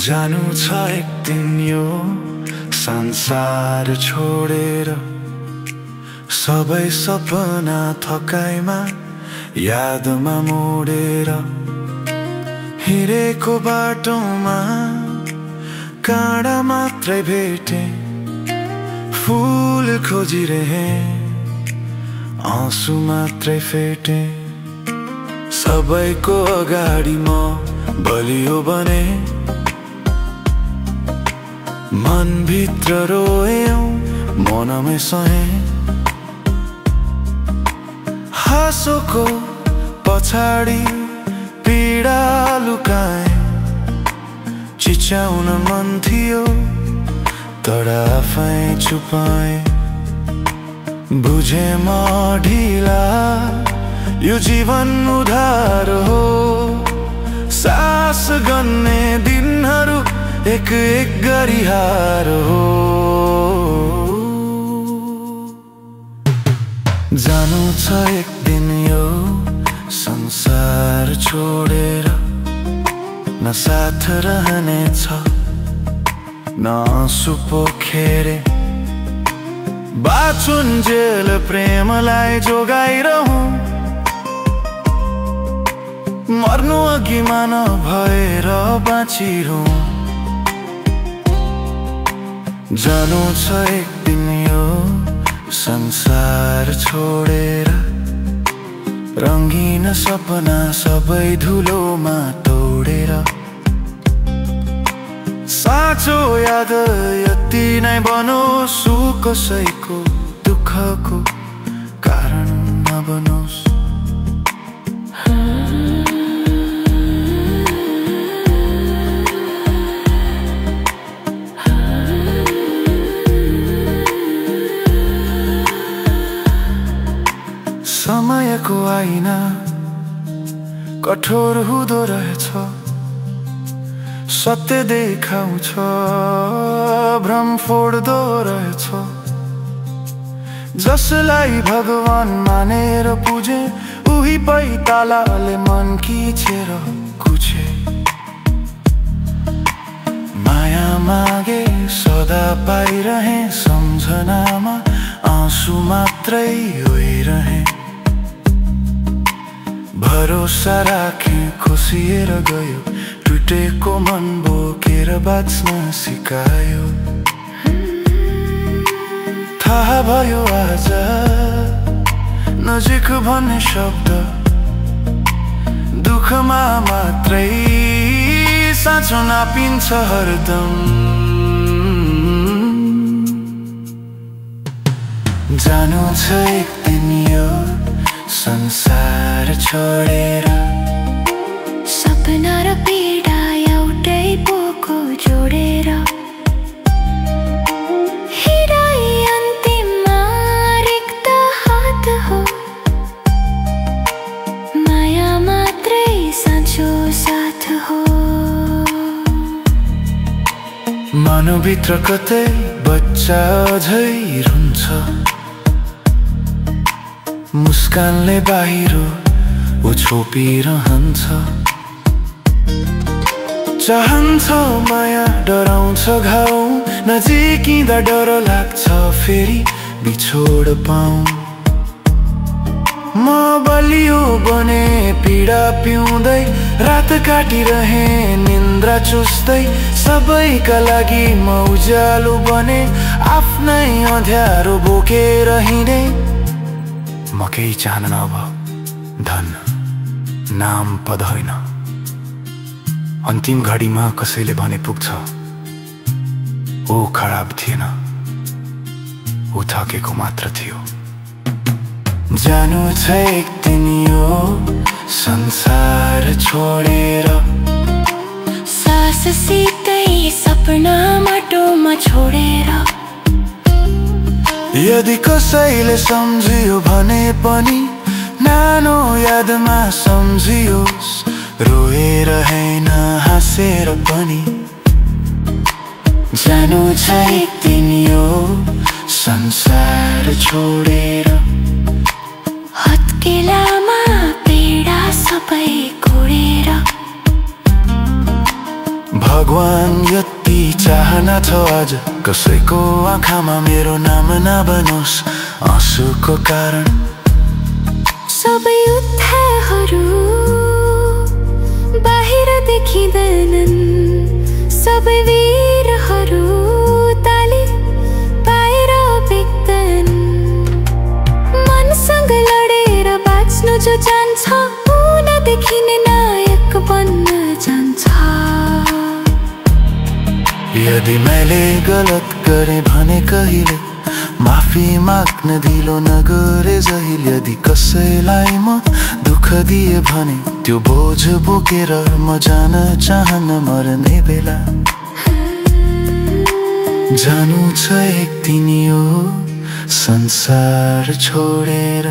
जानु छ एक दिन यो संसार छोडेर, सबै सपना थकाइमा यादमा मोडेर। हिँडेको बाटोमा काँडा मात्रै भेटे, फूल खोजिरहे आँसु मात्रै फेटे। सबैको अगाडि म बलियो बने, मनभित्र रोएँ मनमै सहे। हाँसोको पछाडि पीडा लुकाए, चिच्याउन मन थियो तर आफै छुपाए। बुझे म ढिला यो जीवन उधार हो, सास गन्ने दिनहरू एक एक गरी हार हो। जानु छ एक दिन यो संसार छोडेर, न साथ रहनेछ न आँसु पोखेरे। बाँचुन्जेल प्रेमलाई जोगाइरहँ, मर्नु अघि मान भएर बाँचिरहँ। जानु छ एक दिन यो संसार छोडेर, रङ्गीन सपना सबै धुलोमा तोडेर। साँचो याद यति नै बनोस्, कसैको दुःखको कारण नबनोस्। समयको आइना कठोर हुँदो रहेछ, सत्य देखाउँछ भ्रम फोड्दो रहेछ। जसलाई भगवान मानेर पुजे, उही पैतालाले मन खिचेर कुछे। माया मागे सदा पाइरहे, सम्झनामा आँसु मात्रै रोइरहे। भरोसा राखे खुसिएर गयो, टुटेको मन बोकेर बाँच्न सिकायो। थाहा भयो आज नजिक भन्ने शब्द दुःखमा मात्रै साँचो नापिन्छ हरदम। जानु छ एक दिन यो संसार छोडेर, सपना र पीडा एउटै पोको जोडेर। हिँडाइ अन्तिममा रिक्त हात हो, माया मात्रै साँचो साथ हो। मनभित्र कतै बच्चा झै रुन्छ, मुस्कानले बाहिर ऊ छोपिरहन्छ। चाहन्छ माया डराउँछ घाउ, नजिकिँदा डर लाग्छ फेरि बिछोड पाऊँ। म बलियो बने पीडा पिउँदै, रात काटिरहे निन्द्रा चुस्दै। सबैका लागि म उज्यालो बने, आफ्नै अँध्यारो बोकेर हिँडे। म केही चाहन्न अब, धन नाम पद होइन। अन्तिम घडीमा कसैले भने पुग्छ, ऊ खराब थिएन, ऊ थकेको मात्र थियो। जानु छ एक दिन यो संसार छोडेर, साससितै सपना माटोमा छोडेर। यदि कसैले सम्झियो भने पनि नानो यादमा सम्झियोस्, रोएर हैन हाँसेर पनि। जानु छ एक दिन यो संसार छोडेर, हत्केलामा पीडा सबै कोडेर। भगवान यति चाहना छ आज कसैको आँखामा मेरो नाम नबनोस् आँसुको कारण। सबै युद्धहरू बाहिर देखिँदैनन्, सबै वीरहरू ताली पाएर बेग्छन्। मनसँग लडेर बाँच्नु जो जान्छ ऊ नदेखिने नायक बन्न जान्छ। यदि मैले गलत गरेँ भने कहिले माफी माग्न ढिलो नगरे जहिले। यदि कसैलाई म दुःख दिए भने त्यो बोझ बोकेर म जान चाहन्न मर्ने बेला। जानु छ एक दिन यो संसार छोडेर,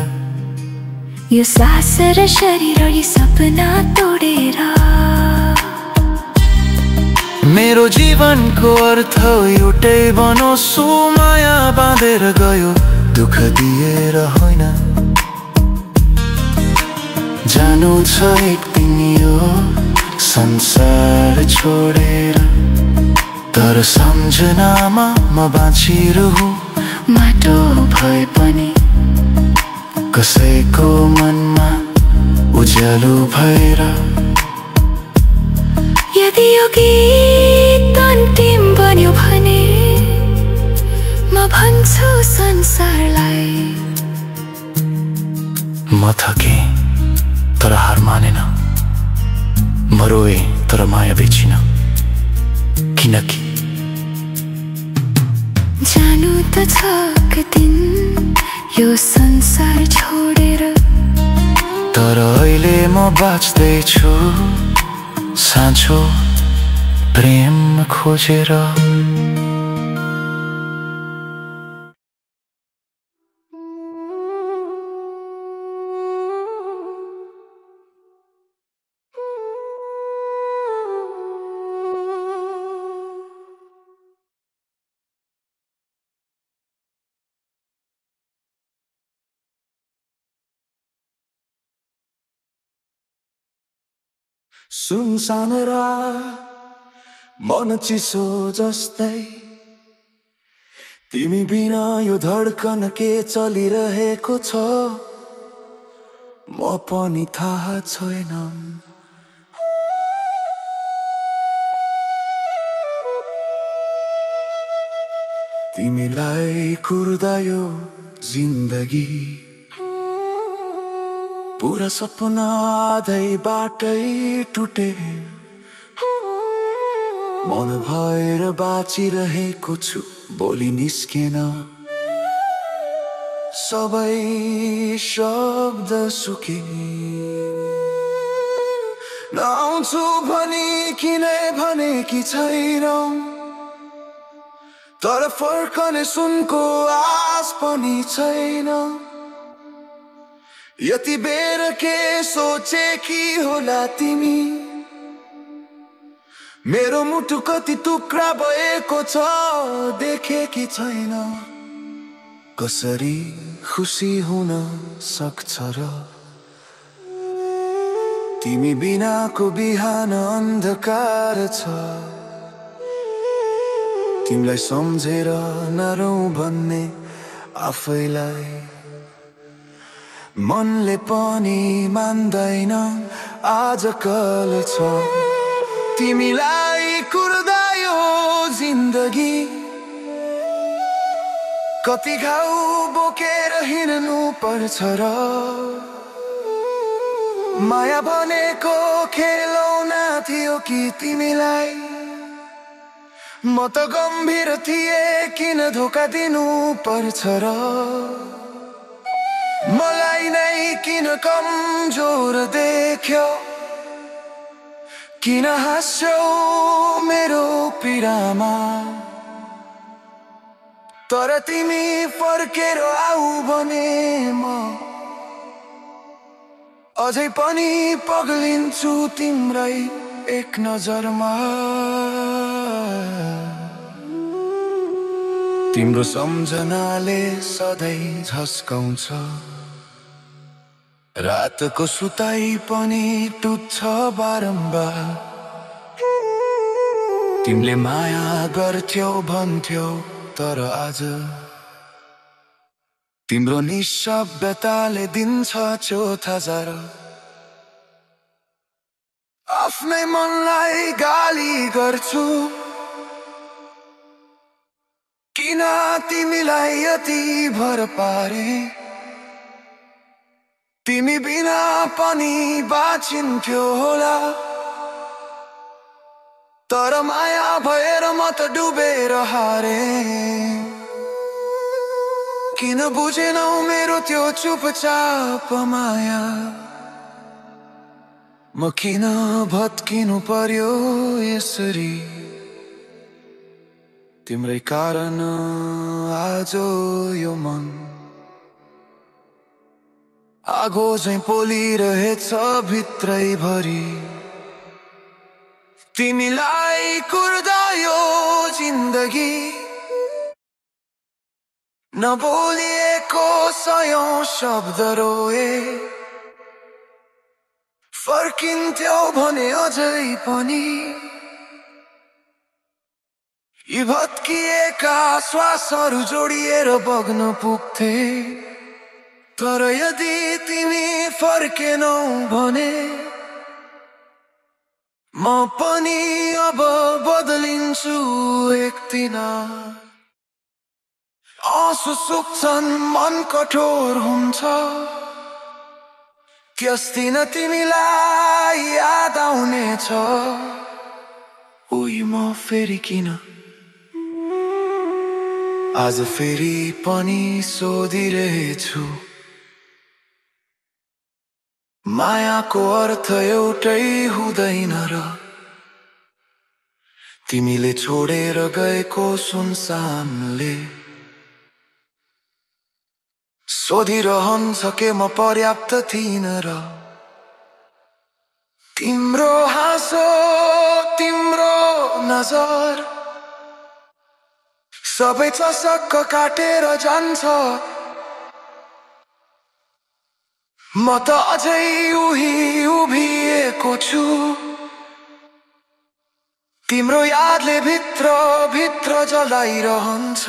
यो सास र शरीर र सपना तोडेर। मेरो जीवनको अर्थ एउटै बनोस् माया बाँधेर गयो दुःख दिएर होइन। जानु छ एक दिन यो संसार छोडेर, तर सम्झनामा म बाँचिरहु माटो भए पनि कसैको मनमा उज्यालो भएर। यदि यो गीत अन्तिम बन्यो भने म भन्छु संसारलाई म थके तर हार मानेन, म रोए तर माया बेचिन। किनकि जानु त छ एक दिन यो संसार छोडेर, तर अहिले म बाँच्दैछु साँचो प्रेम खोजेर। सुनसान मन चिसो जस्तै, तिमी बिना यो धड्कन के चलिरहेको छ म पनि थाहा छैन। तिमीलाई कुर्दा यो जिन्दगी पुरा सपना आधै बाटै टुटे। मन भएर बाँचिरहेको छु बोली निस्केन, सबै शब्द सुके। नआउँछु भनी किनै भनेकी छैनौ, तर फर्कने सुनको आस पनि छैन। यति बेर के सोचे कि होला तिमी, मेरो मुटु कति टुक्रा भएको छ देखे कि छैन। कसरी खुसी हुन सक्छ र तिमी बिनाको बिहान अन्धकार छ। तिमीलाई सम्झेर नरौँ भन्ने आफैलाई मनले पनि मान्दैन आजकल छ। तिमीलाई कुर्दा यो जिन्दगी कति घाउ बोकेर हिँड्नु पर्छ र माया भनेको खेलौना थियो कि तिमीलाई म त गम्भीर थिए किन धोका दिनु पर्छ र मलाई नै किन कमजोर देख्यो किन हाँस्यौ मेरो पीडामा तर तिमी फर्केर आऊ भने म अझै पनि पग्लिन्छु तिम्रै एक नजरमा। तिम्रो सम्झनाले सधैँ झस्काउँछ रातको सुताई पनि टुट्छ बारम्बार। तिमीले माया गर्थ्यौ भन्थ्यौ तर आज तिम्रो निशब्दताले दिन्छ चोथाजार आफ्नै मनलाई गाली गर्छु किन तिमीलाई यति भर पारे तिमी बिना पनि बाँचिन्थ्यो होला तर माया भएर म त डुबेर हारे किन बुझेनौ मेरो त्यो चुपचाप माया म किन भत्किनु पर्यो यसरी तिम्रै कारण आज यो मन आगो झैं पोलिरहेछ भित्रैभरि तिमीलाई कुर्दा यो जिन्दगी नबोलिएको सयौं शब्द रोए फर्किन्थ्यौ भने अझै पनि यी भत्किएका श्वासहरू जोडिएर बग्न पुग्थे तर यदि तिमी फर्केनौ भने म पनि अब बदलिन्छु एक दिन आँसु सुक्छन् मन कठोर हुन्छ त्यस दिन तिमीलाई याद आउनेछ उही म फेरि किन आज फेरि पनि सोधिरहेछु मायाको अर्थ एउटै हुँदैन र तिमीले छोडेर गएको सुनसानले सोधिरहन्छ के म पर्याप्त थिइन र तिम्रो हाँसो तिम्रो नजर सबै चसक्क काटेर जान्छ म त अझै उही उभिएको छु तिम्रो यादले भित्र भित्र जलाइरहन्छ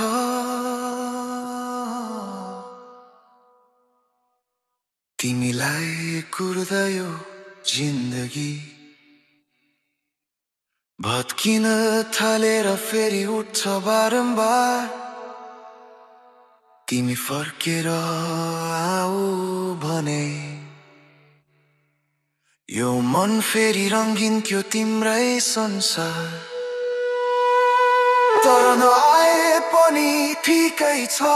तिमीलाई कुर्दा यो जिन्दगी भत्किन थालेर फेरि उठ्छ बारम्बार तिमी फर्केर आऊ भने यो मन फेरि रङ्गिन्थ्यो तिम्रै संसार तर नआए पनि ठिकै छ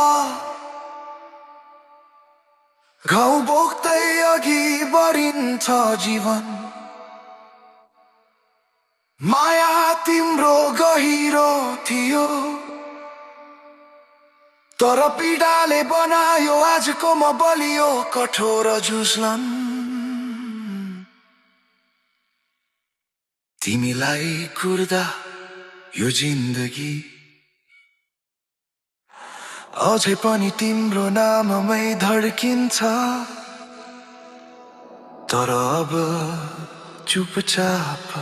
घाउ बोक्दै अघि बढिन्छ जीवन माया तिम्रो गहिरो थियो तर पीडाले बनायो आजको म बलियो कठोर झुसलन तिमीलाई कुर्दा यो जिन्दगी अझै पनि तिम्रो नाममै धड्किन्छ तर अब चुपचाप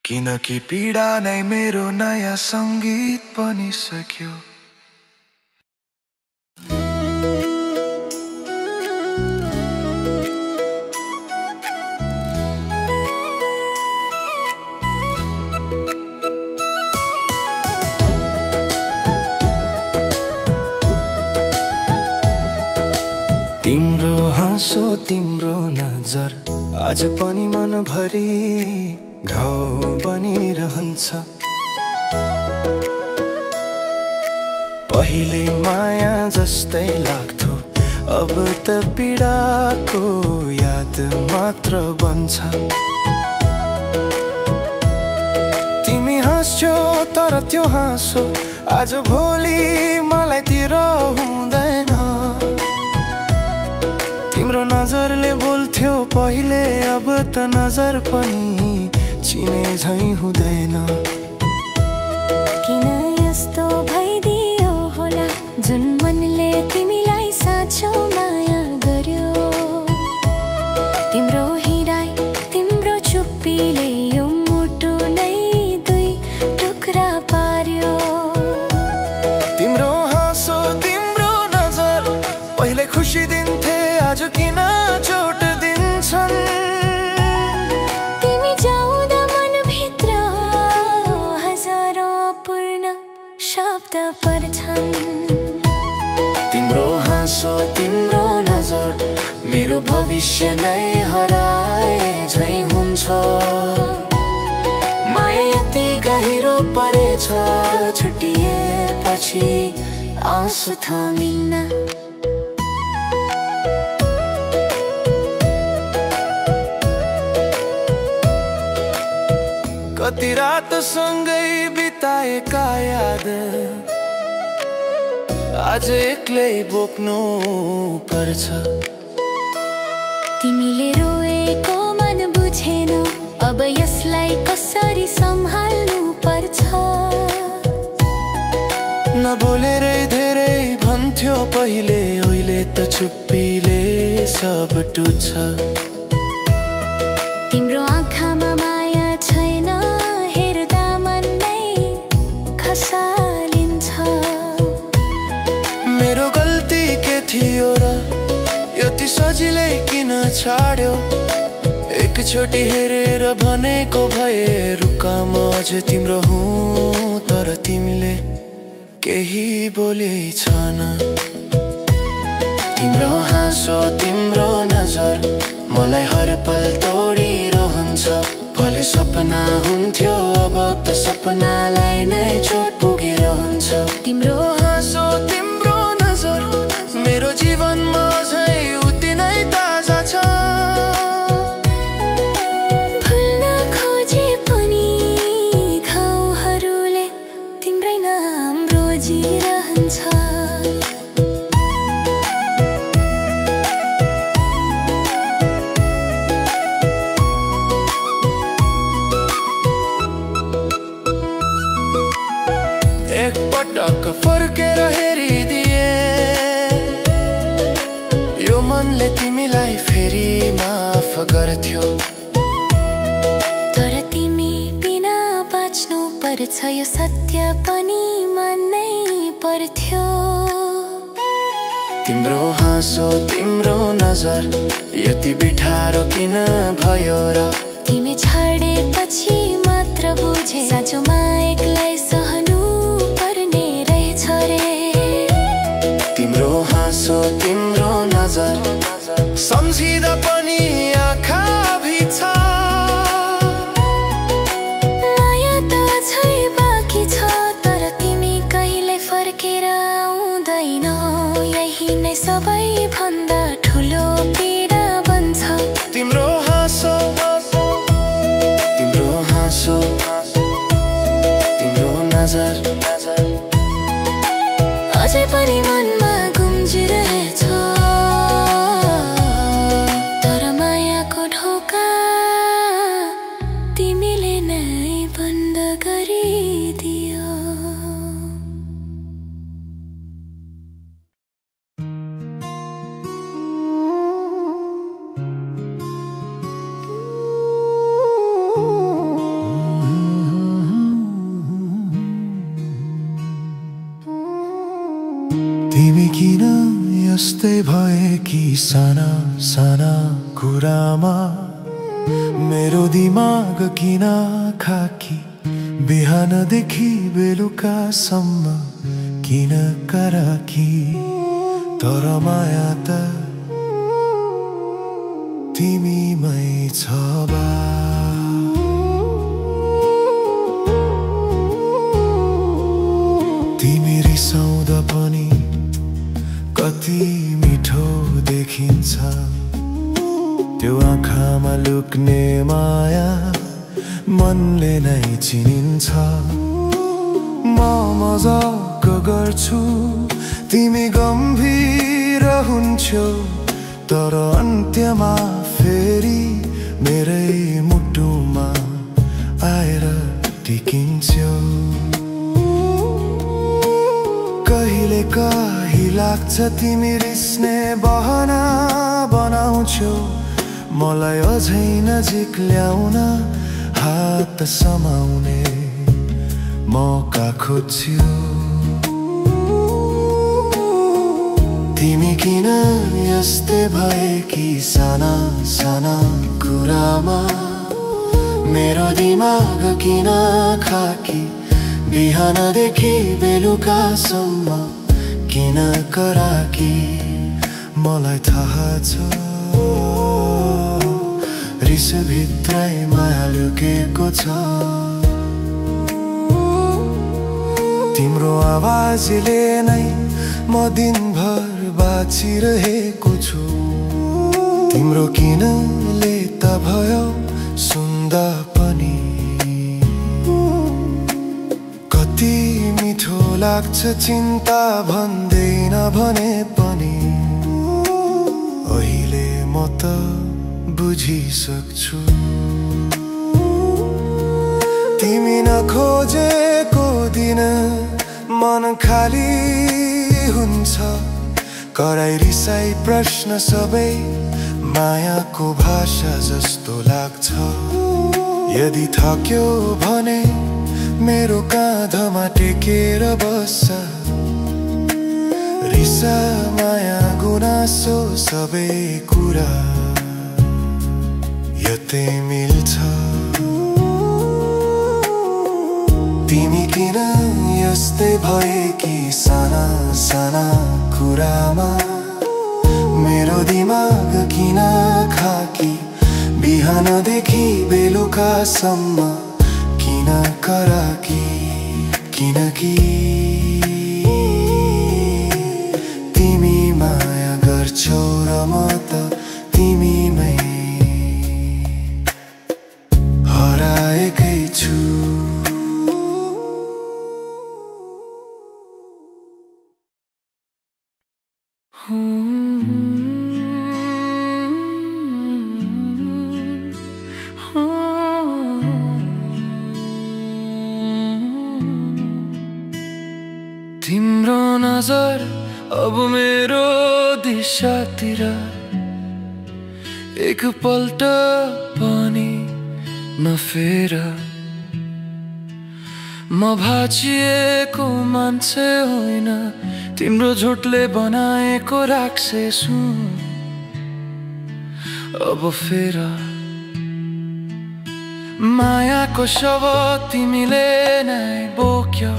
किनकि पीडा नै मेरो नयाँ सङ्गीत बनिसक्यो तिम्रो हाँसो तिम्रो नजर आज पनि मनभरि घाउ बनिरहन्छ पहिले माया जस्तै लाग्थ्यो अब त पीडाको याद मात्र बन्छ तिमी हाँस्छौ तर त्यो हाँसो आज भोलि मलाई तिर हुँदैन तिम्रो नजरले बोल्थ्यो पहिले अब त नजर पनि चिने झैं हुँदैन किन यस्तो भइदियो होला जुन मनले तिमीलाई साँचो माया गर्यो तिम्रो हिँडाइ तिम्रो चुप्पीले यो मुटु पर्छन्। तिम्रो हाँसो तिम्रो नजर मेरो भविष्य नै हराए झै हुन्छ। माया यति गहिरो परेछ छुटिएपछि आँसु थामिन्न। कति रात सँगै बिताएका याद आज एक्लै बोक्नु पर्छ। तिमीले रोएको मन बुझेन अब यसलाई कसरी सम्हाल्नु पर्छ। नबोलेरै धेरै भन्थ्यो पहिले उहिले त चुप्पीले सब टुट्छ। तिम्रो आँखामा माया छैन हेर्दा मन नै खसालिन्छ। मेरो गल्ती के थियो र यति सजिलै किन छाड्यो। एकचोटि हेरेर भनेको भए रुका म अझ तिम्रो हुँ तर तिमीले केही बोले छैन। तिम्रो हाँसो तिम्रो नजर मलाई हर पल तोडिरहन्छ। भले सपना हुन्थ्यो अब त सपनालाई नै चोट पुगिरहन्छ। तिम्रो हाँसो तिम्रो नजर मेरो जीवनमा झै उति नै ताजा छ। भुल्न खोजे पनि घाउहरूले तिम्रै नाम रोजिरहन्छ। एकपटक फर्केर हेरिदिए यो मनले तिमीलाई फेरि माफ गर्थ्यो। तर तिमी बिना बाँच्नु पर्छ यो सत्य पनि मान्नै पर्थ्यो। तिम्रो हाँसो तिम्रो नजर यति बिठारो किन भयो र। तिमी छाडेपछि मात्र बुझे साँचोमा एक्लै सहनु पर्ने रहेछ रे। तिम्रो हाँसो तिम्रो नजर सम्झिँदा पनि आँखा भिज्छ। माया त अझै बाँकी छ तर तिमी कहिले फर्केर आउँदैनौ। यही नै सबैभन्दा ठुलो पीडा बन्छ। तिम्रो हाँसो तिम्रो हाँसो तिम्रो नजर अझै पनि मनमा गुम्जिरहेछ। तर मायाको ढोका तिमीले नै बन्द गरिदियो। तिमी किन यस्तै भए कि साना साना कुरामा मेरो दिमाग किन खाकी। बिहानदेखि बेलुकासम्म किन कराकी। तर माया त तिमीमै छ बा। तिमी रिसाउँदा पनि कति मिठो देखिन्छ। त्यो आँखामा लुक्ने माया मनले नै चिनिन्छ। म मजाक गर्छु तिमी गम्भीर हुन्छौ तर अन्त्यमा फेरि मेरै मुटुमा आएर टिकिन्छौ। कहिले कहीँ लाग्छ तिमी रिस्ने बहाना बनाउँछौ। मलाई अझै नजिक ल्याउन हात समाउने मौका खोज्छौ। तिमी किन यस्तै भए कि साना साना कुरामा मेरो दिमाग किन खाकी। बिहानदेखि बेलुकासम्म किन कराकी मलाई थाहा छ रिस भित्रै माया लुकेको छ तिम्रो आवाजले नै म दिनभर बाँचिरहेको छु तिम्रो किन लेता भयो सुन्दा पनि कति मिठो लाग्छ चिन्ता भन्दैन भने पनि अहिले म त बुझिसक्छु तिमी नखोजेको दिन मन खाली हुन्छ कराई रिसाई प्रश्न सबै मायाको भाषा जस्तो लाग्छ यदि थक्यो भने मेरो काँधमा टेकेर बस्छ रिसा माया गुनासो सबै कुरा यतै मिल्छ तिमी किन यस्तै भएकी साना साना कुरामा मेरो दिमाग किन खाकी बिहानदेखि बेलुकासम्म किन कराकी किनकि तिमी माया गर्छौ र म त तिमीमै हराएकै छु तिम्रो नजर अब मेरो दिशातिर एक पल्ट पनि नफेर म भाँचिएको मान्छे होइन तिम्रो झुटले बनाएको राक्षस हुँ अब फेर मायाको शव तिमीले नै बोक्यौ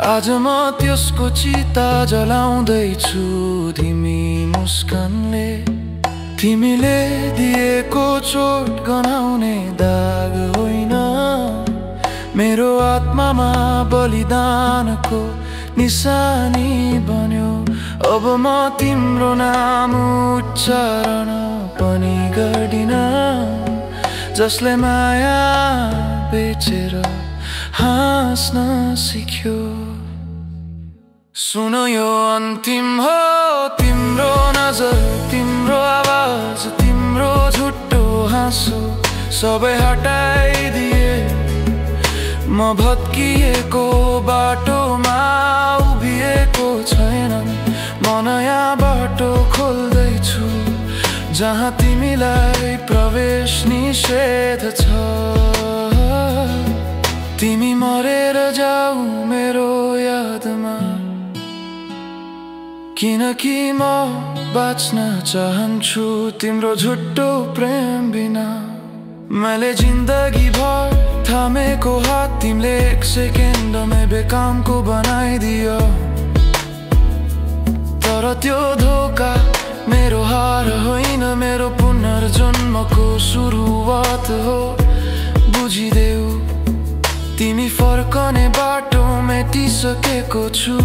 आज म त्यसको चिता जलाउँदैछु तिमी मुस्कानले तिमीले दिएको चोट गनाउने दाग होइन मेरो आत्मामा बलिदानको निशानी बन्यो अब म तिम्रो नाम उच्चारण पनि गर्दिन जसले माया बेचेर हाँस्न सिक्यो सुन यो अन्तिम हो तिम्रो नजर तिम्रो आवाज तिम्रो झुटो हाँसो सबै हटाइदिए म भत्किएको बाटोमा उभिएको छैन म नयाँ बाटो खोल्दैछु जहाँ तिमीलाई प्रवेश निषेध छ तिमी मरेर जाऊ मेरो यादमा किनकि म बाँच्न चाहन्छु तिम्रो झुटो प्रेम बिना मैले जिन्दगी भर थामेको हात तिमीले एक सेकेन्डमै बेकामको बनाइदियो तर त्यो धोका मेरो हार होइन मेरो पुनर्जन्मको सुरुवात हो बुझिदेऊ तिमी फर्कने बाटो मेटिसकेको छु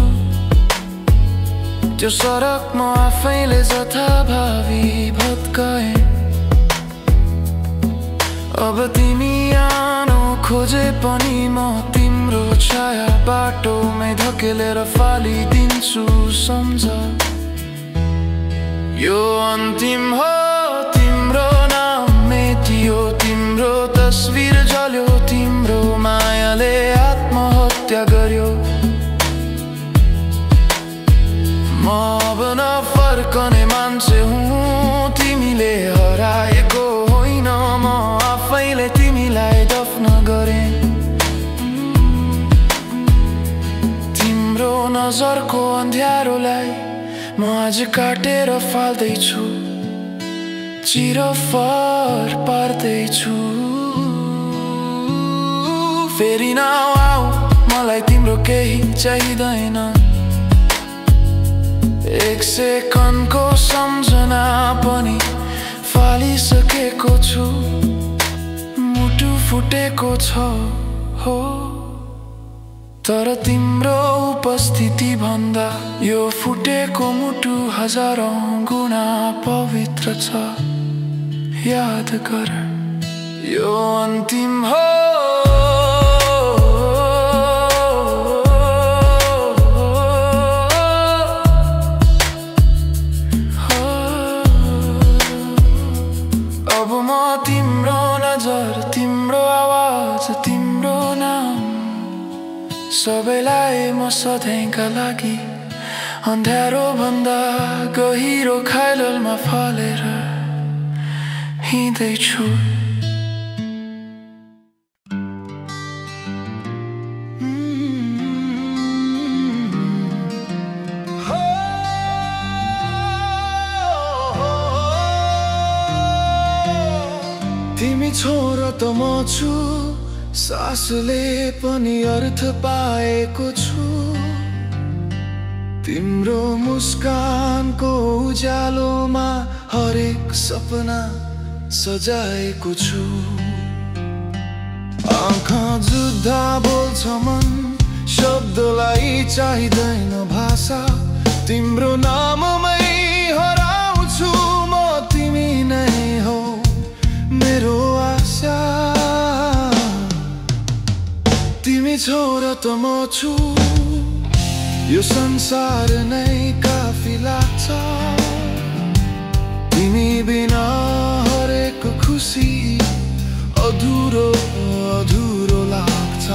त्यो सडक म आफैले जथाभावी भत्काए अब तिमी आनो खोजे पनि म तिम्रो छाया बाटोमै धकेलेर फालिदिन्छु सम्झ यो अन्तिम हो तिम्रो नाम मेटियो तिम्रो तस्बिर जल्यो तिम्रो मायाले आत्महत्या गर्यो म अब नफर्कने मान्छे हुँ तिमीले हराएको होइन म आफैले तिमीलाई दफ्न गरेँ तिम्रो नजरको अँध्यारोलाई म आज काटेर फाल्दैछु चिरफार पार्दैछु फेरि नआऊ मलाई तिम्रो केही चाहिँदैन। एक सेकन्डको सम्झना पनि फालिसकेको छु, मुटु फुटेको छ हो। तर तिम्रो उपस्थिति भन्दा यो फुटेको मुटु हजारौं गुणा पवित्र छ। याद गर यो अन्तिम हो। अब म तिम्रो नजर, तिम्रो आवाज, तिम्रो नाम सबैलाई म सधैँका लागि अँध्यारो भन्दा गहिरो खाइलमा फालेर हिँड्दैछु। तिमी छोरा त म छु, सासले पनि अर्थ पाएको छु। तिम्रो मुस्कानको उज्यालोमा हरेक सपना सजाएको छु। आँखा जुद्धा बोल्छ मन, शब्दलाई चाहिँदैन भाषा। तिम्रो नाममै हराउँछु म, तिमी नै हो मेरो आशा। तिमी छोरा त म छु, यो संसार नै काफी लाग्छ। तिमी बिना हरेक खुसी अधुरो अधुरो लाग्छ।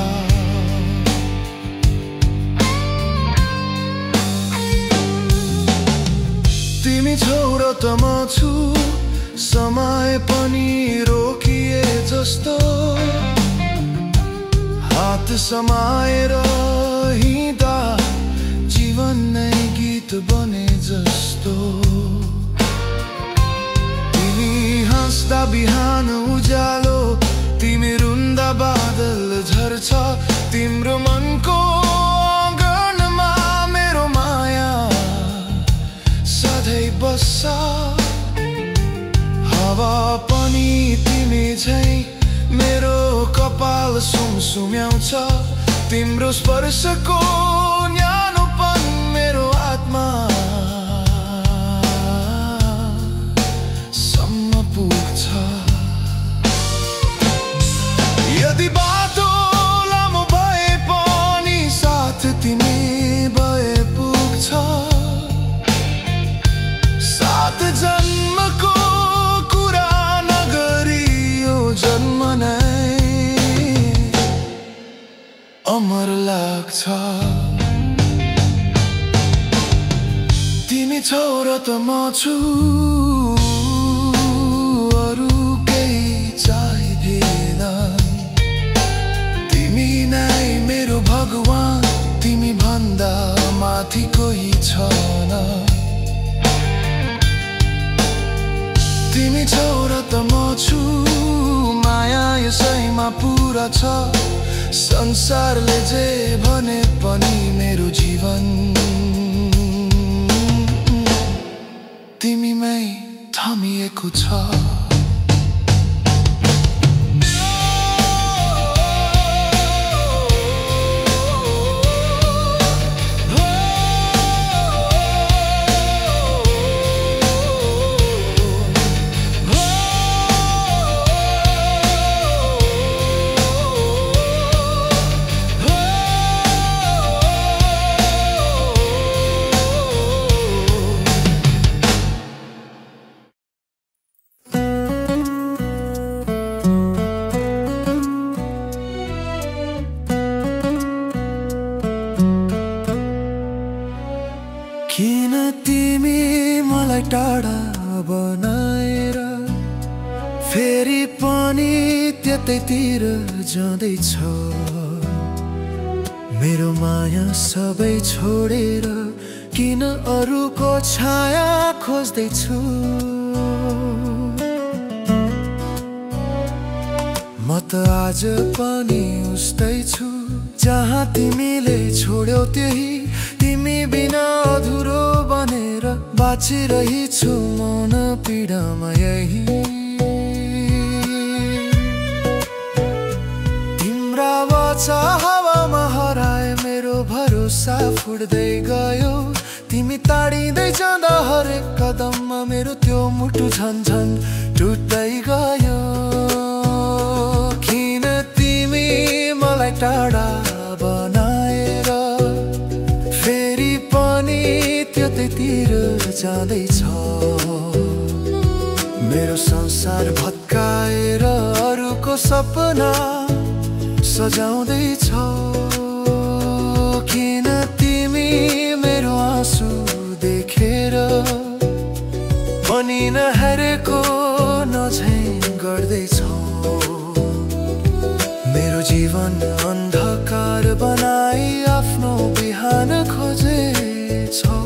तिमी छोरा त म छु, समय पनि रोकिए जस्तो। हात समाएर हिँड्दा जीवन नै गीत बने जस्तो। तिमी हाँस्दा बिहान उज्यालो, तिमी रुन्दा बादल झर्छ। तिम्रो मनको आँगनमा मेरो माया सधैँ बस्छ। हावा पनि तिमी झैं मेरो कपाल सुमसुम्याउँछ। तिम्रो स्पर्शको न्यानोपन मेरो आत्मा सम्म पुग्छ। यदि बाटो लामो भए पनि साथ तिमी भए पुग्छ। सात जन्मको कुरा नगरी यो जन्म नै अमर लाग्छ। तिमी छोरा त म छु, अरू केही चाहिँदैन। तिमी नै मेरो भगवान, तिमी भन्दा माथि कोही छैन। तिमी छोरा त म छु, माया यसैमा पुरा छ। संसारले जे भने पनि मेरो जीवन तिमीमै थमिएको छ। किन तिमी मलाई टाढा बनाएर फेरि पनि त्यतैतिर जाँदैछौ। मेरो माया सबै छोडेर किन अरूको छाया खोज्दैछु। म त आज पनि उस्तै छु जहाँ तिमीले छोड्यौ त्यही तिमी बिना अधुरो बनेर बाँचिरहेछु मौन पीडामा यही तिम्रा वाचा हावामा हराए मेरो भरोसा फुट्दै गयो तिमी टाढिँदै जाँदा हरेक कदममा मेरो त्यो मुटु झन्झन टुट्दै गयो किन तिमी मलाई टाढा बनाएर फेरि पनि त्यतैतिर जाँदैछ मेरो संसार भत्काएर अरूको सपना सजाउँदैछ किन तिमी मेरो आँसु देखेर पनि नहेरेको नझैँ गर्दैछौ मेरो जीवन अन्धकार बनाई आफ्नो बिहान खोजेछौ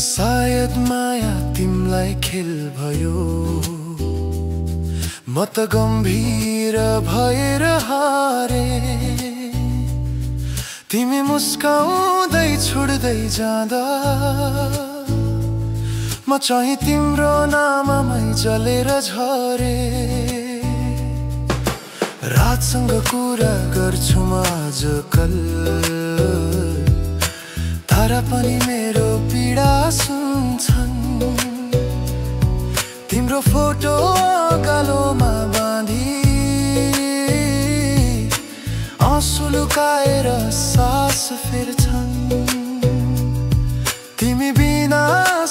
सायद माया तिमलाई खेल भयो म त गम्भीर भएर हारे तिमी मुस्काउँदै छोड्दै जाँदा म चाहिँ तिम्रो नाममै जलेर झरे रातसँग कुरा गर्छु म आजकल तारा पनि मेरो पीडा सुन्छन् तिम्रो फोटो गालोमा बाँधी आँसु लुकाएर सास फेर्छन् तिमी बिना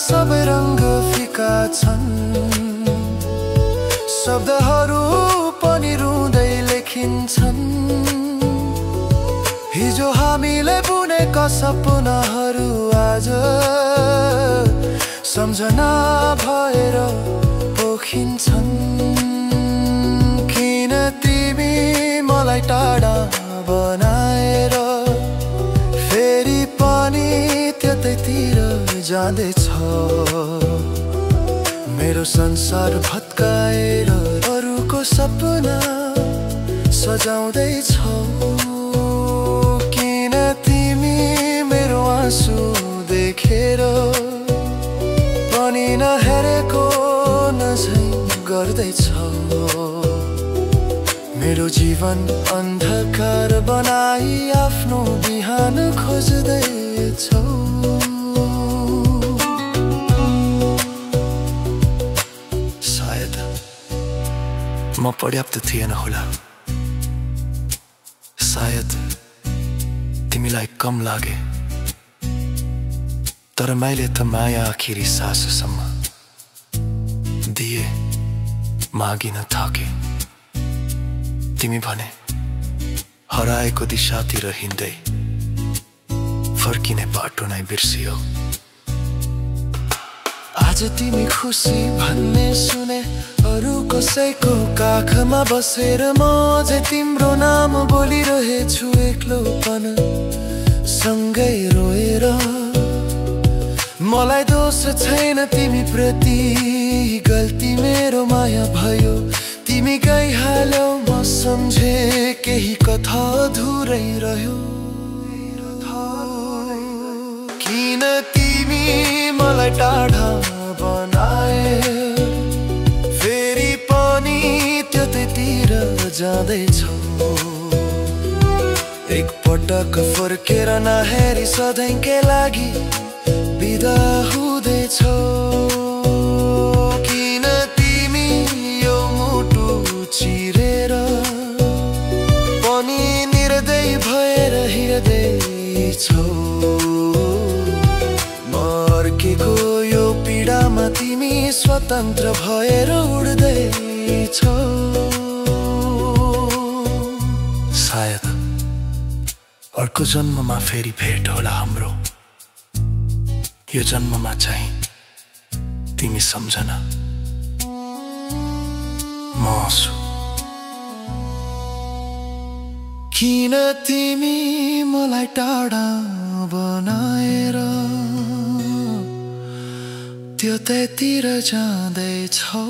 सबै रङ्ग फिका छन् शब्दहरू पनि रुँदै लेखिन्छन् हिजो हामीले बुनेका सपनाहरू आज सम्झना भएर पोखिन्छन् किन तिमी मलाई टाढा बनाएर फेरि पनि त्यतैतिर जाँदैछौ मेरो संसार भत्काएर अरूको सपना सजाउँदैछौ किन तिमी मेरो आँसु देखेर पनि नहेरेको नझैँ गर्दैछौ मेरो जीवन अन्धकार बनाई आफ्नो बिहान खोज्दैछौ सायद म पर्याप्त थिएन होला सायद तिमीलाई कम लागे तर मैले त माया आखिरी साससम्म दिए मागिन थाके तिमी भने हराएको दिशातिर हिँड्दै फर्किने बाटो नै बिर्सियो आज तिमी खुसी भन्ने सुने अरू कसैको काखमा बसेर म अझै तिम्रो नाम बोलिरहेछु एक्लोपन सँगै रोएर मलाई दोष छैन तिमी प्रति गल्ती मेरो माया भयो तिमी गइहाल्यौ म सम्झे केही कथा अधुरै रह्यो किन तिमी मलाई टाढा बनाए फेरि पनि त्यतैतिर जाँदैछौ एक पटक फर्केर नहेरी सधैँकै लागि बिदा हुँदैछौ किन तिमी यो मुटु चिरेर पनि निर्दय भएर हिँड्दैछौ मर्केको यो पीडामा तिमी स्वतन्त्र भएर उड्दैछौ सायद अर्को जन्ममा फेरि भेट होला हाम्रो। यो जन्ममा चाहिँ तिमी सम्झना म आउँछु। किन तिमी मलाई टाढा बनाएर त्यतैतिर जाँदैछौ?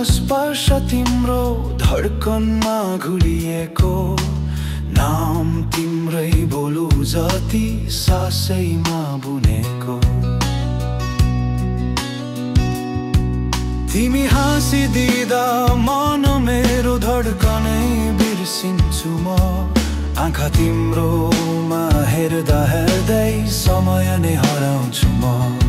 स्पर्श तिम्रो धड्कनमा घुलिएको, नाम तिम्रै बोलु जति सासैमा बुनेको। तिमी हाँसिदिँदा मन मेरो धड्कनै बिर्सिन्छु म। आँखा तिम्रोमा हेर्दा हेर्दै समय नै हराउँछु म।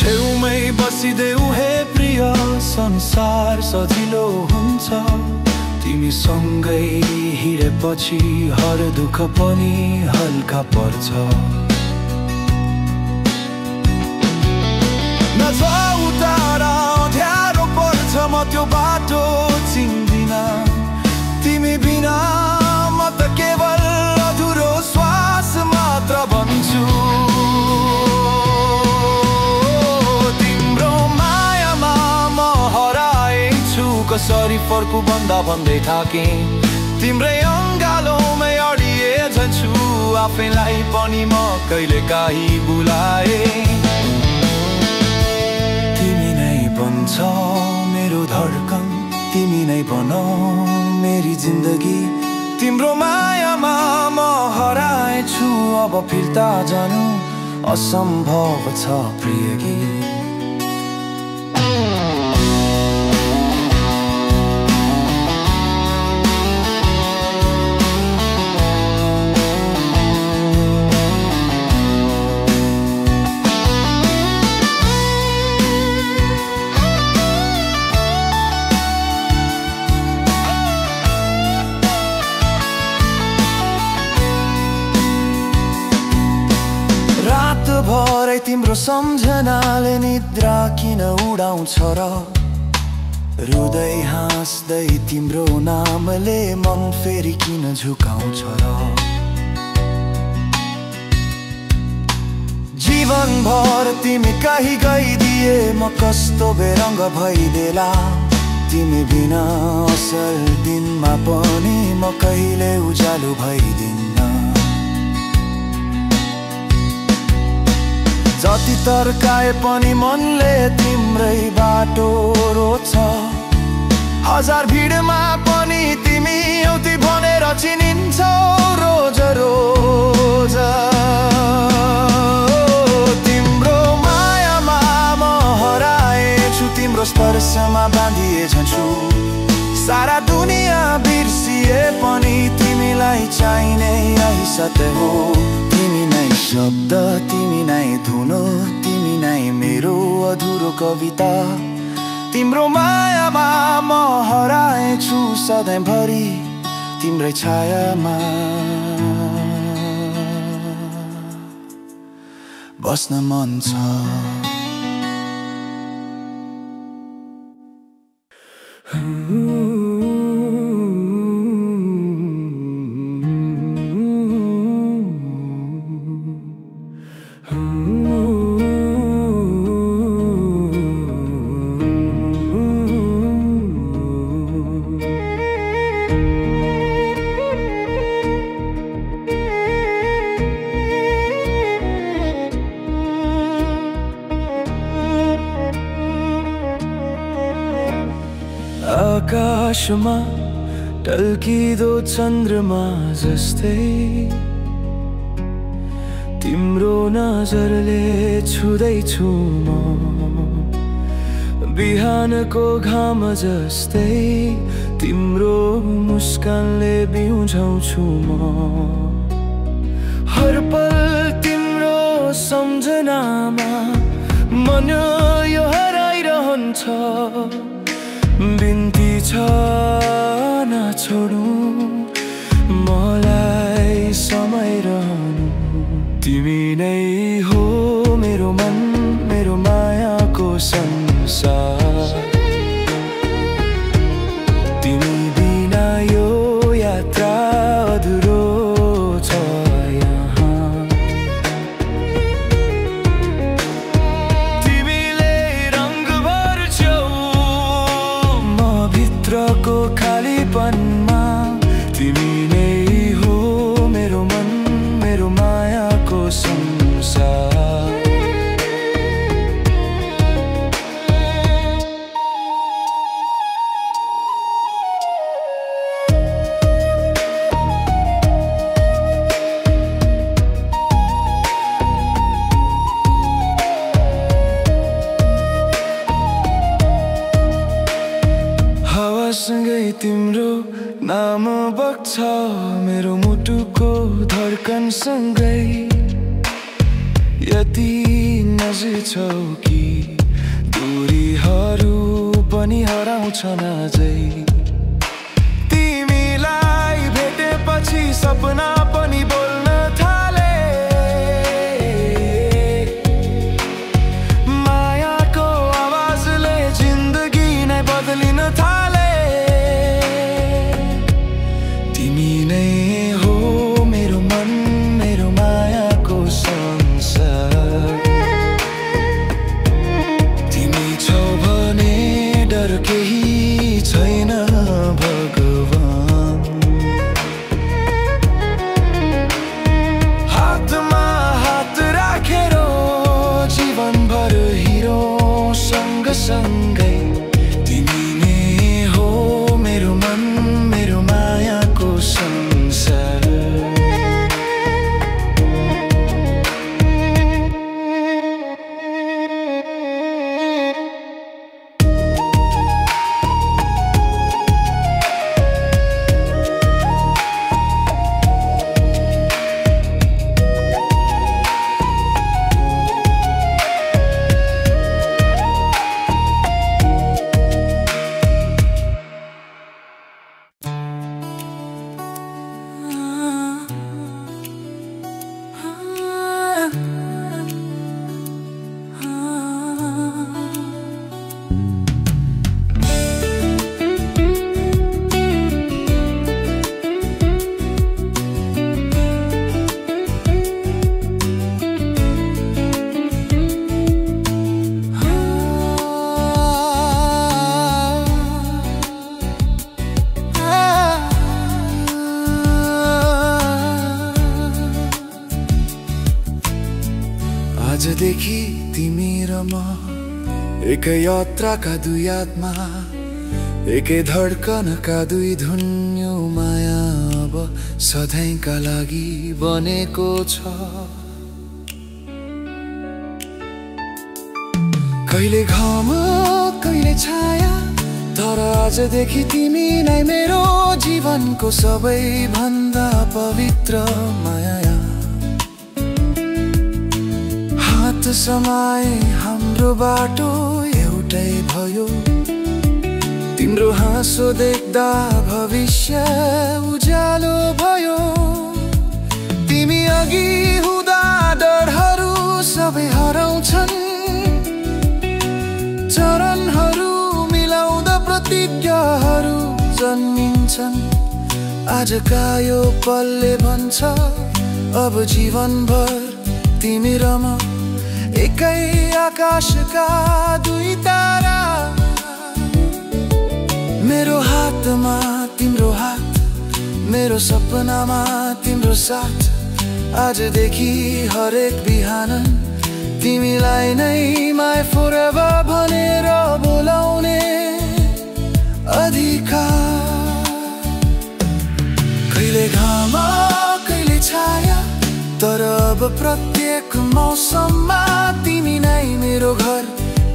छेउमै बसिदेऊ हे प्रिय, संसार सजिलो हुन्छ। तिमी सँगै हिँडेपछि हर दुःख पनि हल्का पर्छ। नजाऊ टाढा अँध्यारो पर्छ, म त्यो बाटो चिन्दिन। तिमी बिना म त केवल अधुरो श्वास मात्र बन्छु। कसरी फर्कु भन्दा भन्दै थाके, तिम्रै अङ्गालोमै अडिए जान्छु। आफैलाई पनि म कहिले काहीँ बुलाए। तिमी नै बन्छौ मेरो धड्कन, तिमी नै बनाऊ मेरी जिन्दगी। तिम्रो मायामा म हराएछु, अब फिर्ता जानु असम्भव छ प्रिय गीत। भरै तिम्रो सम्झनाले निद्रा किन उडाउँछ र? रुँदै हाँस्दै तिम्रो नामले मन फेरि किन झुकाउँछ र? जीवनभर तिमी कहीँ गइदिए म कस्तो बेरङ्ग भइदेला। तिमी बिना असल दिनमा पनि म कहिले उज्यालो भइदिन्न। जति तर्काए पनि मनले तिम्रै बाटो रोज्छ। हजार भिडमा पनि तिमी एउटी भनेर चिनिन्छौ रोज रोज। तिम्रो मायामा म हराएछु, तिम्रो स्पर्शमा बाँधिए जान्छु। सारा दुनियाँ बिर्सिए पनि तिमीलाई चाहिने यही सत्य हो। तिमी नै शब्द, तिमी नै धुन, तिमी नै मेरो अधुरो कविता। तिम्रो मायामा म हराएछु सधैँभरि तिम्रै छायामा बस्न मन छ। आकाशमा टल्किदो चन्द्रमा जस्तै तिम्रो नजरले छुँदैछु म बिहानको घाम जस्तै तिम्रो मुस्कानले बिउझाउँछु म हर पल तिम्रो सम्झनामा मन यो हराइरहन्छ बिन्ती छ नछोडू मलाई समय रहनु तिमी नै हो मेरो मन मेरो मायाको संसार तिमी बिना यो यात्रा अधुरो छ यहाँ तिमीले रङ्ग भर्छौ म भित्रको खालीपनमा तिमी नै हो मेरो मन मेरो मायाको संसार हावासँगै तिम्रो नाम बग्छ मेरो मुटुको धड्कनसँगै यति नजिक छौ कि दूरीहरू पनि हराउँछन् अझै तिमीलाई भेटेपछि सपना पनि बोल्न थाले मायाको आवाजले जिन्दगी नै बदलिन थाले तिमी नै हो मेरो मन मेरो मायाको संसार तिमी छौ भने डर केही छैन भगवान हातमा हात राखेर जीवनभर हिरो सँगसँगै तिमी नै हो मेरो मन मेरो मायाको संसार आजदेखि तिमी र म एकै यात्राका दुई आत्मा एकै धड्कनका दुई धुन यो माया अब सधैँका लागि बनेको छ कहिले घाम कहिले छाया तर आजदेखि तिमी नै मेरो जीवनको सबैभन्दा पवित्र माया हात समाए हाम्रो बाटो एउटै भयो तिम्रो हाँसो देख्दा भविष्य उज्यालो भयो तिमी अघि हुँदा डरहरू सबै हराउँछन् चरणहरू मिलाउँदा प्रतिज्ञाहरू जन्मिन्छन् आजका यो पलले भन्छ अब जीवनभर तिमी र म एकै आकाशका दुई तारा मेरो हातमा तिम्रो हात मेरो सपनामा तिम्रो साथ आजदेखि हरेक बिहान तिमीलाई नै माई फॉरएवर भनेर बोलाउने अधिकार मौसममा तिमी नै मेरो घर,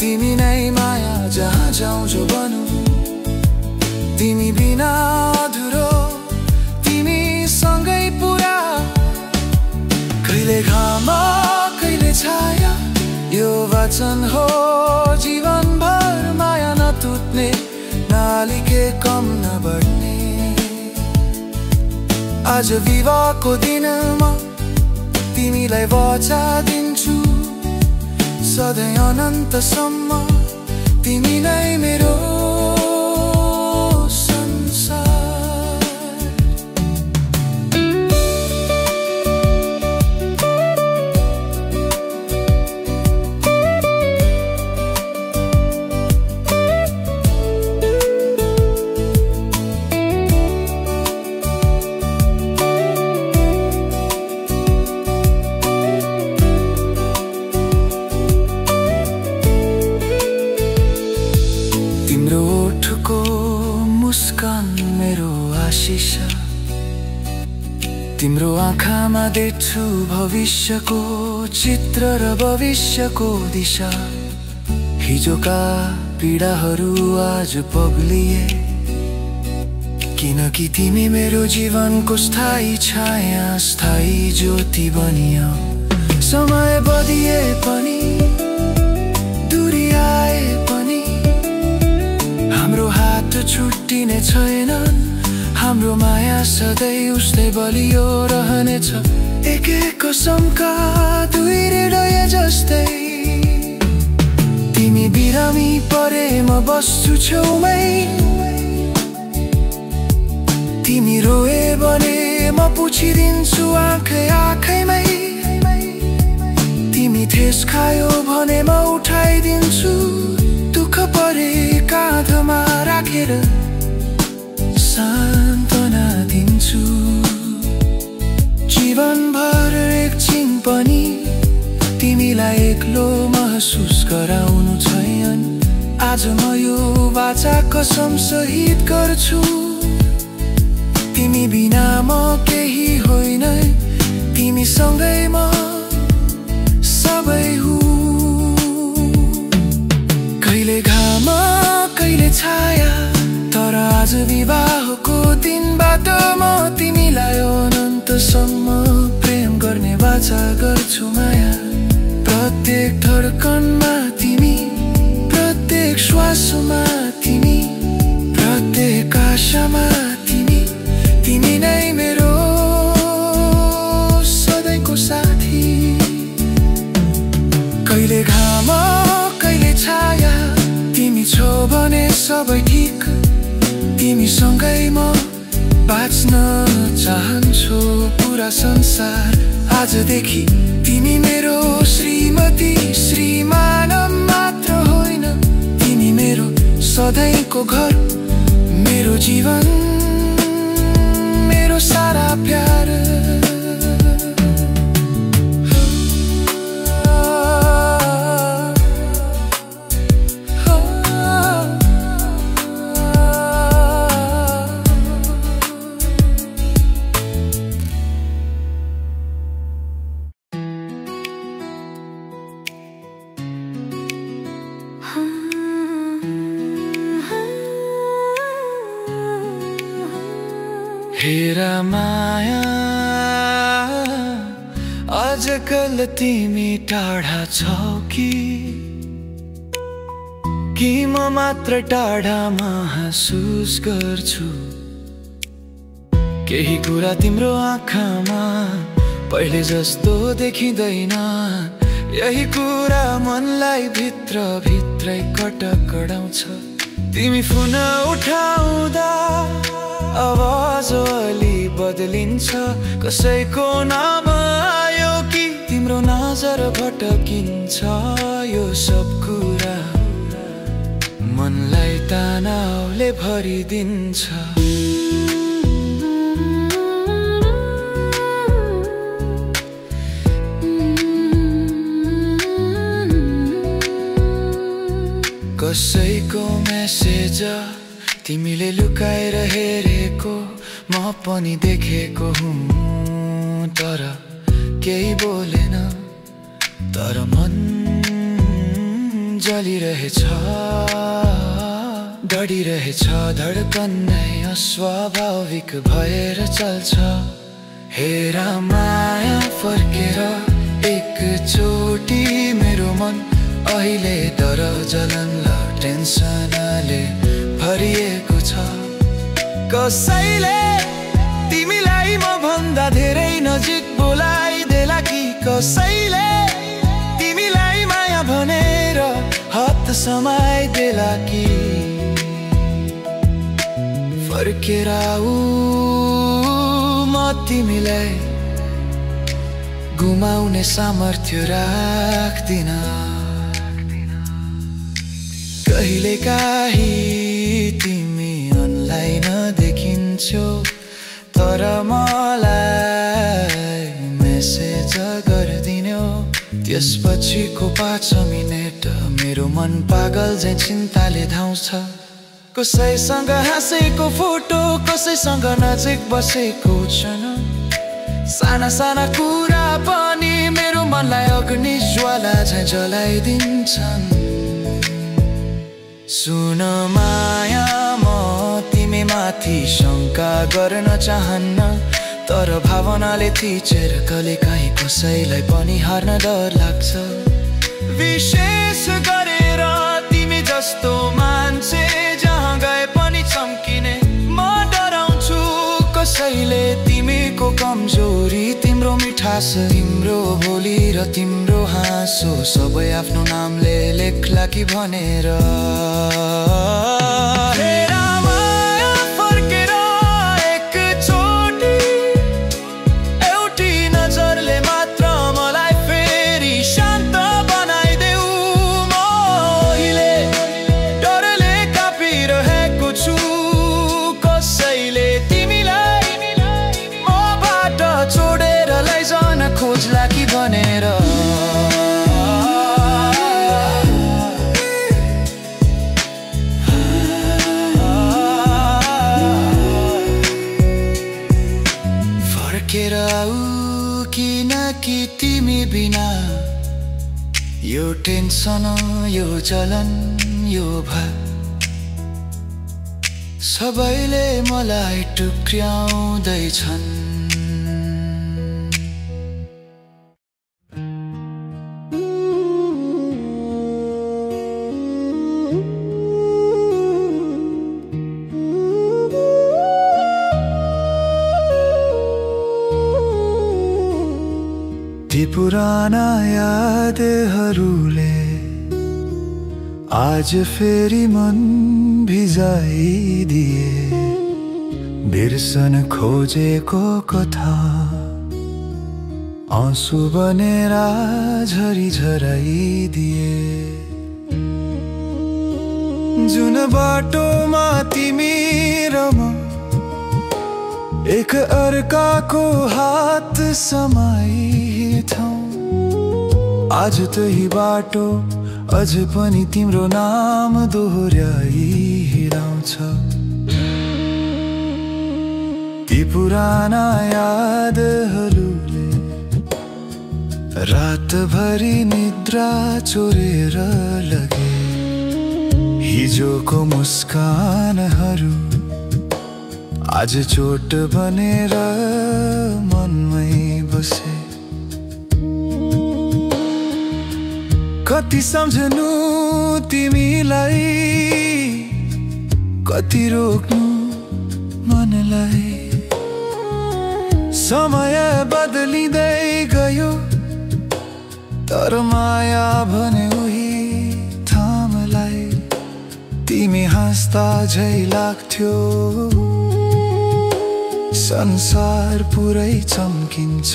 तिमी नै माया जहाँ जाउँ जो बनू। तिमी बिना अधुरो, तिमी सँगै पुरा। कहिले घाम कहिले छाया, यो वचन हो जीवनभर। माया नटुट्ने, नालिके कम नबढ्ने। आज विवाहको दिनमा तिमीलाई वचा दिन्छु, सधैँ अनन्तसम्म तिमी नै मेरो तिम्रो आँखामा देख्छु भविष्यको चित्र र भविष्यको दिशा। हिजोका पीडाहरू आज पग्लिए, किनकि तिमी मेरो जीवनको स्थायी छाया, स्थायी ज्योति बनियो। समय बदिए पनि, दूरी आए पनि, हाम्रो हात छुट्टिने छैनन्। हाम्रो माया सधैँ उस्तै बलियो रहनेछ, एक एक कसमका दुई हृदय जस्तै। तिमी बिरामी परे म बस्छु छेउमै, तिमी रोए भने म पुछिदिन्छु आँखै आँखैमै। तिमी ठेस खायो भने म उठाइदिन्छु, दुःख परे काँधमा राखेर सान्त्वना दिन्छु। जीवनभर एकछिन पनि तिमीलाई एक्लो महसुस गराउनु छैन। आज म यो वाचा कसम सहित गर्छु, तिमी बिना म केही होइन, तिमी सँगै म सबै हुँ। कहिले घाम कहिले छाया, तर आज विवाहको दिनबाट म तिमीलाई अनन्तसम्म प्रेम गर्ने वाचा गर्छु। माया प्रत्येक धड्कनमा तिमी, प्रत्येक श्वासमा तिमी, प्रत्येक आशामा तिमी। तिमी नै मेरो सधैँको साथी। कहिले घाम कहिले छाया, तिमी छौ भने सबै ठिक। तिमीसँगै म बाँच्न चाहन्छु पुरा संसार। आजदेखि तिमी मेरो श्रीमती, श्रीमान मात्र होइन, तिमी मेरो सधैँको घर, मेरो जीवन, मेरो सारा प्यार। हेरा माया, आजकल तिमी टाढा छौ कि म मात्र टाढा महसुस गर्छु। केही कुरा तिम्रो आँखामा पहिले जस्तो देखिँदैन, यही कुरा मनलाई भित्र भित्रै कटाउँछ। तिमी फोन उठाउँदा आवाज अलि बदलिन्छ, कसैको नाम आयो कि तिम्रो नजर भटकिन्छ। यो सब कुरा मनलाई तनावले भरिदिन्छ। कसैको मेसेज तिमीले लुकाएर हेरेको म पनि देखेको हुँ, तर केही बोलेन। तर मन जलिरहेछ, डढिरहेछ, धडकन नै अस्वाभाविक भएर चल्छ। हेर माया फर्केर एकचोटि मेरो मन अहिले डर जलन र टेन्सनले भरिएको छ। कसैले तिमीलाई म भन्दा धेरै नजिक बोलाइदेला कि, कसैले तिमीलाई माया भनेर हात समाइदेला कि। फर्केर आऊ म तिमीलाई गुमाउने सामर्थ्य राख्दिन। कहिलेकाहीँ तिमी अनलाइन देखिन्छौ, तर मलाई मेसेज गरिदिन्यौ। त्यसपछिको 5 मिनेट मेरो मन पागल झै चिन्ताले धाउँछ। कसैसँग हाँसेको फोटो, कसैसँग नजिक बसेको क्षण, साना साना कुरा पनि मेरो मनलाई अग्नि ज्वाला झै जलाइदिन्छन्। सुन माया, म तिमी माथि शङ्का गर्न चाहन्न, तर भावनाले थिचेर कहिलेकाहीँ कसैलाई पनि हार्न डर लाग्छ। विशेष गरेर तिमी जस्तो मान्छे जहाँ गए पनि चम्किने म डराउँछु। कसैले तिमीको कमजोरी, तिम्रो मिठास, तिम्रो बोली र तिम्रो हाँसो सबै आफ्नो नामले लेख्ला कि भनेर। हेर माया फर्केर एकचोटि, एउटी नजरले मात्र मलाई फेरि शान्त बनाइदेऊ। म अहिले डरले कापिरहेको छु। कसैले तिमीलाई मबाट छोडेर लैजान खोज्ला कि भनेर। फर्केर आऊ किनकि तिमी बिना यो टेन्सन, यो जलन, यो भय सबैले मलाई टुक्र्याउँदैछन्। ती पुराना यादहरूले आज फेरि मन भिजाइदिए। बिर्सन खोजेको कथा आँसु बनेर झरी झराइदिए। जुन बाटोमा तिमी र म एक अर्काको हात समाइथौं, आज त्यही बाटो अझ पनि तिम्रो नाम दोहोर्याइरहन्छ। ती पुराना यादहरूले रातभरि निद्रा चोरेर लगे। हिजोको मुस्कानहरू आज चोट बनेर मनमै बसे। कति सम्झनु तिमीलाई, कति रोक्नु मनलाई। समय बदलिँदै गयो, तर माया भने उही थामलाई। तिमी हाँस्दा झै लाग्थ्यो संसार पुरै चम्किन्छ।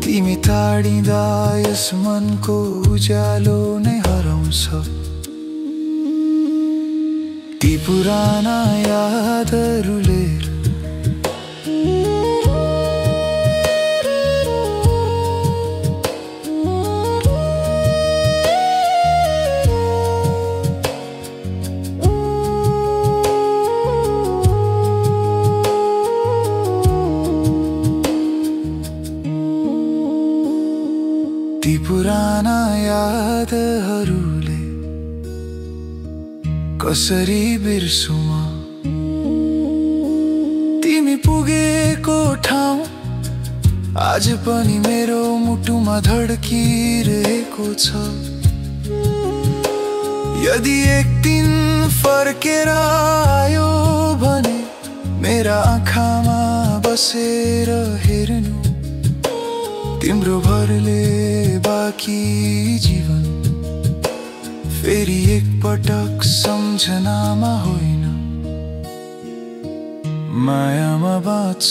तिमी टाढिँदा यस मनको उज्यालो नै हराउँछ। ती पुराना यादहरूले कसरी बिर्सु म तिमी पुगेको ठाउँ आज पनि मेरो मुटुमा धड्किरहेको छ। यदि एक दिन फर्केर आयो भने मेरा आँखामा बसेर हेर्नु तिम्रो भरले बाँकी जीवन फेरि एकपटक सम्झनामा होइन मायामा बाँच्छ।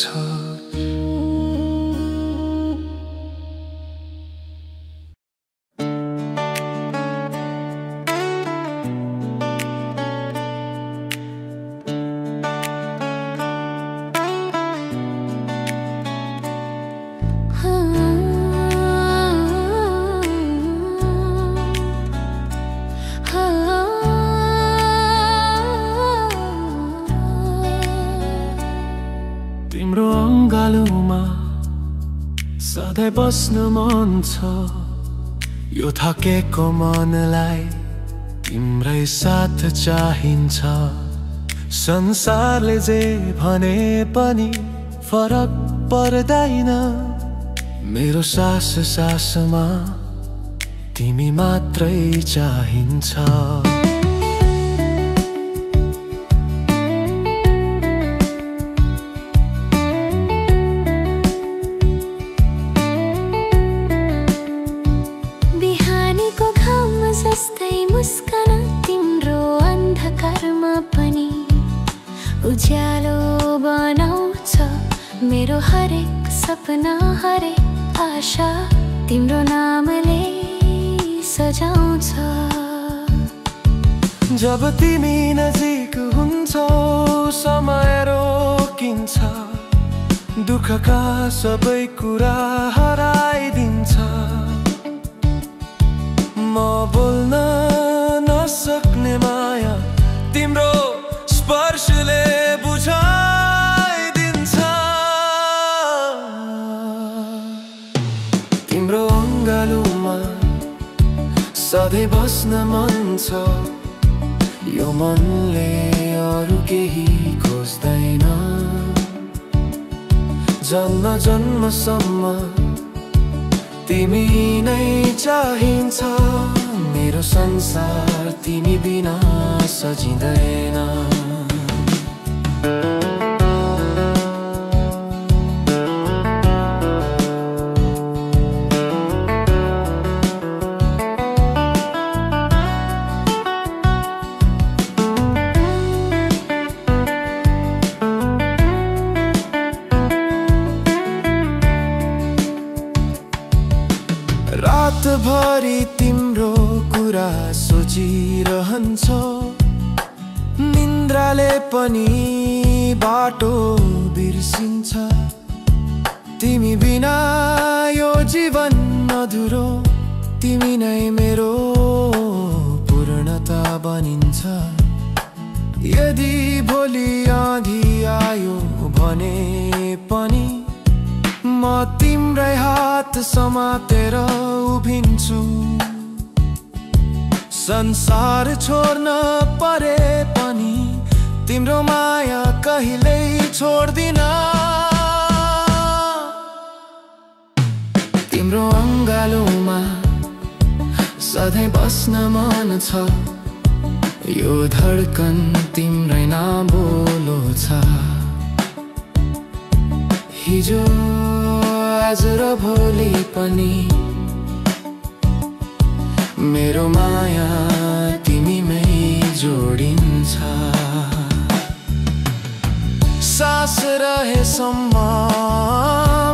तिम्रो अङ्गालोमा सधैँ बस्न मन छ यो थकेको मनलाई तिम्रै साथ चाहिन्छ। संसारले जे भने पनि फरक पर्दैन मेरो सास सासमा तिमी मात्रै चाहिन्छ। जस्तै मुस्कान तिम्रो अन्धकारमा पनि उज्यालो बनाउँछ मेरो हरेक सपना हरेक आशा तिम्रो नामले सजाउँछ। जब तिमी नजिक हुन्छौ समय रोकिन्छ दुःखका सबै कुरा हराइदिन्छ। म बोल्न नसक्ने माया तिम्रो स्पर्शले बुझाइदिन्छ। तिम्रो अङ्गालोमा सधैँ बस्न मन छ यो मनले अरू केही खोज्दैन। जन्म जन्मसम्म तिमी नै चाहिन्छ मेरो संसार तिमी बिना सजिँदैन। रातभरि तिम्रो कुरा सोचिरहन्छ निन्द्राले पनि बाटो बिर्सिन्छ। तिमी बिना यो जीवन अधुरो तिमी नै मेरो पूर्णता बनिन्छ। यदि भोलि आँधी आयो भने पनि म तिम्रै हात समातेर उभिन्छु। संसार छोड्न परे पनि तिम्रो माया कहिल्यै छोड्दिन। तिम्रो अङ्गालोमा सधैँ बस्न मन छ यो धड्कन तिम्रै नाम बोलो छ। हिजो आज र भोलि पनि मेरो माया तिमीमै जोडिन्छ। सास रहेसम्म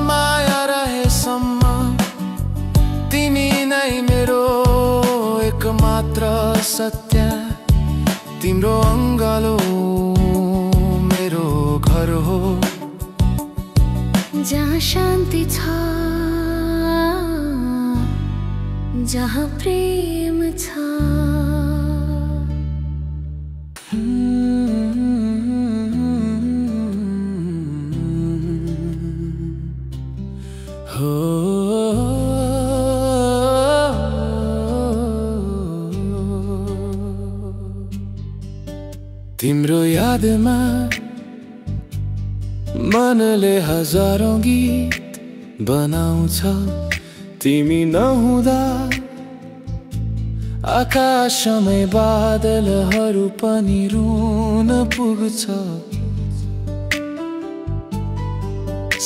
माया रहेसम्म तिमी नै मेरो एकमात्र सत्य। तिम्रो अङ्गालो मेरो घर हो जहाँ शान्ति छ जहाँ प्रेम छ। तिम्रो यादमा मनले हजारौं गीत बनाउँछ। तिमी नहुँदा आकाशमै बादलहरू पनि रुन पुग्छ।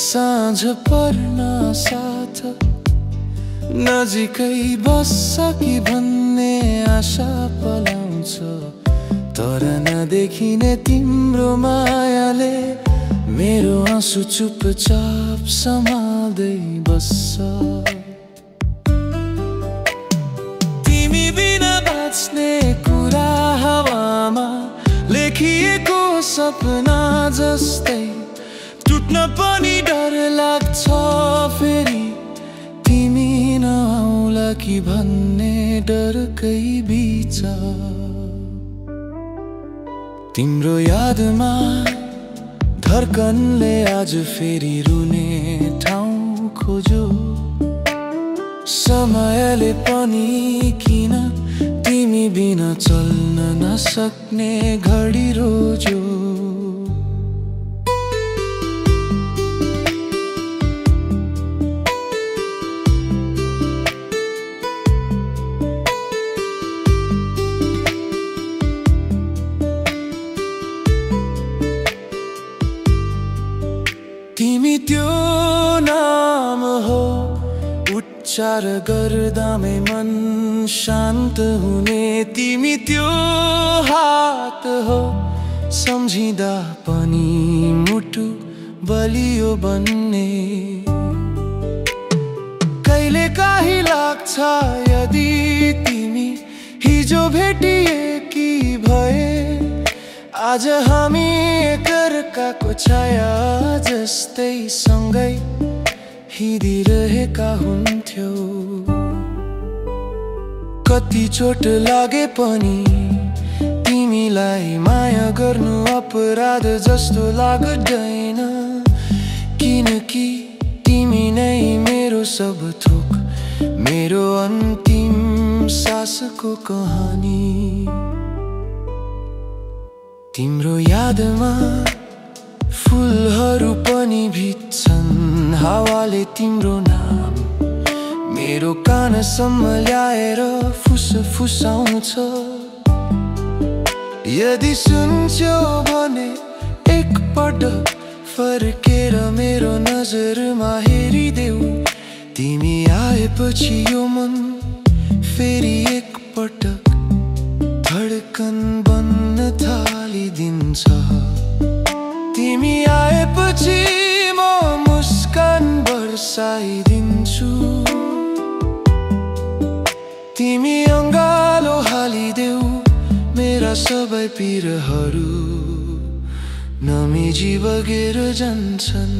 साँझ पर्न साथ नजिकै बस्छ कि भन्ने आशा पलाउँछ। तर नदेखिने तिम्रो मायाले मेरो आँसु चुपचाप सम्हाल्दै बस्छ। तिमी बिना बाँच्ने कुरा हावामा लेखिएको सपना जस्तै, टुट्न पनि डर लाग्छ फेरि तिमी नआउला कि भन्ने डरकै बीच। तिम्रो यादमा धड्कनले आज फेरि रुने ठाउँ खोज्यो। समयले पनि किन तिमी बिना चल्न नसक्ने घडी रोज्यो। तिमी त्यो नाम हो उच्चार गर्दामै मन शान्त हुने। तिमी त्यो हात हो सम्झिँदा पनि मुटु बलियो बन्ने। कहिले काहीँ लाग्छ यदि तिमी हिजो भेटिएकी भए, आज हामी एकअर्काको छाया जस्तै सँगै हिँडिरहेका हुन्थ्यौ। कति चोट लागे पनि तिमीलाई माया गर्नु अपराध जस्तो लाग्दैन, किनकि तिमी नै मेरो सब थोक, मेरो अन्तिम सासको कहानी। तिम्रो यादमा फुलहरू पनि भिज्छन्, हावाले तिम्रो नाम मेरो कानसम्म ल्याएर फुसफुसाउँछ। यदि सुन्छौ भने एकपटक फर्केर मेरो नजरमा हेरिदेऊ। तिमी आएपछि यो मन फेरि एकपटक धड्कन बन्न थालिदिन्छ। तिमी आएपछि म मुस्कान बर्साइदिन्छु। तिमी अङ्गालो हालिदेऊ मेरा सबै पिरहरू नमिजी बगेर जान्छन्।